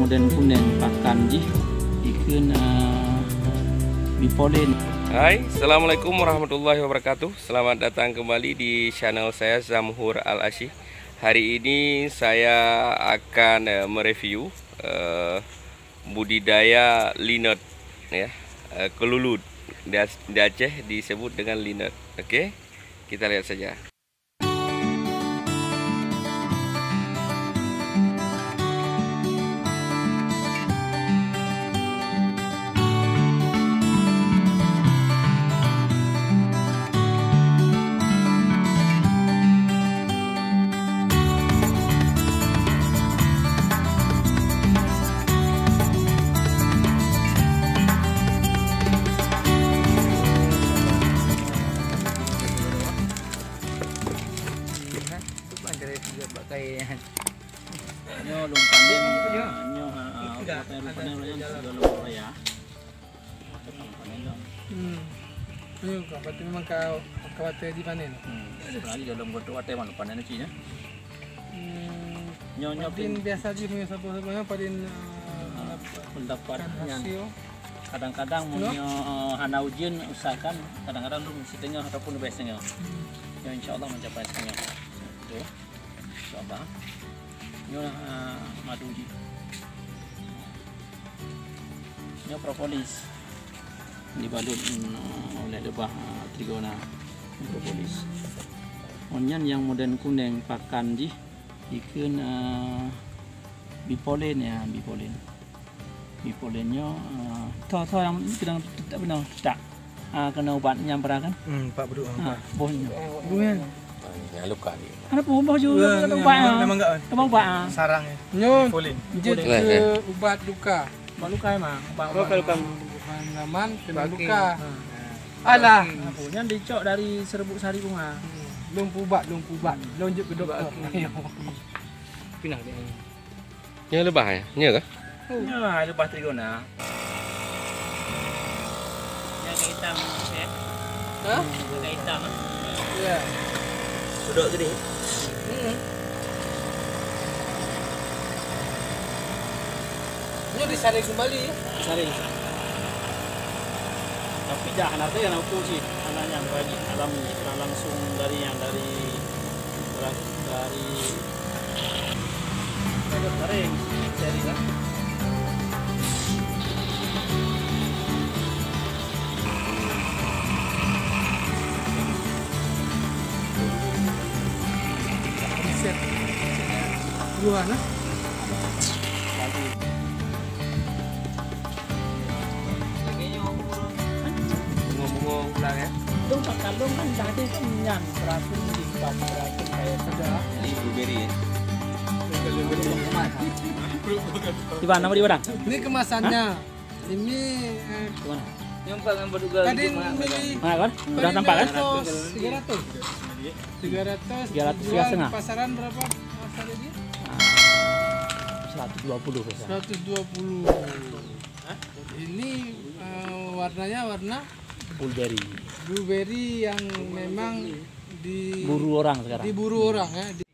modern kuning pakan jih ikan bipolin. Hai, assalamualaikum warahmatullahi wabarakatuh. Selamat datang kembali di channel saya Zamhur Al-Asyih. Hari ini saya akan mereview budidaya linnet ya, kelulut. Di Aceh disebut dengan linnet. Oke, kita lihat saja. Nyo lumpanin nyo ya. Ayun ka, pati memang kawate di panen. Lagi dalam goto wate man panen cinya. Nyo Padin biasa di punya sapu-sapunya padin pendapat hasil. kadang-kadang mau hana ujian usahakan kadang-kadang lu mesti tengah ataupun biasanya. Ya insyaallah mencapai setengah. Tuh. Coba. Nyo madu ji. Nyo propolis dibalut oleh lebah trigona propolis. Onyan yang modern kuning pakan ji ikan bipolin ya, bipolin. Bipolinnya toh yang sedang tak benar tak kena ubat nyampera kan? Pak Beduk. Bohnya. Bukan. Ya luka dia. Ada pun juga kena ubat. Memang enggak. Memang ubat. Sarangnya. Nyon. Boleh. Jadi ubat luka. Ubat luka emang. Kalau luka aman kena luka. Alah. Punya dicok dari serbuk sari bunga. Lumpubat. Lonjok ke dokter. Pindah dia. Yang lebah ya? Nya kah? Ya, lebah trigona. Yang hitam ya. Hah? Yang hitam. Iya. Duduk gede. Ini disaring kembali ya? Saring. Tapi jangan ada yang aku sih, anaknya bagi alami langsung dari saring dari lah. Set. Dua nah. Ngomong-ngomong ulang ya. Dong Pak Kalung kan tadi kan nyan beracun kayak sudah Ini blueberry ya. di mana di mana? Ini kemasannya. Ini Di mana? Yang paling berduga tadi milih Mana kan? Udah tampak kan? 300 300 pasaran berapa pasar ini? 120 biasa. 120. Ini warnanya warna Blueberry. blueberry yang memang Buru orang sekarang. diburu orang ya.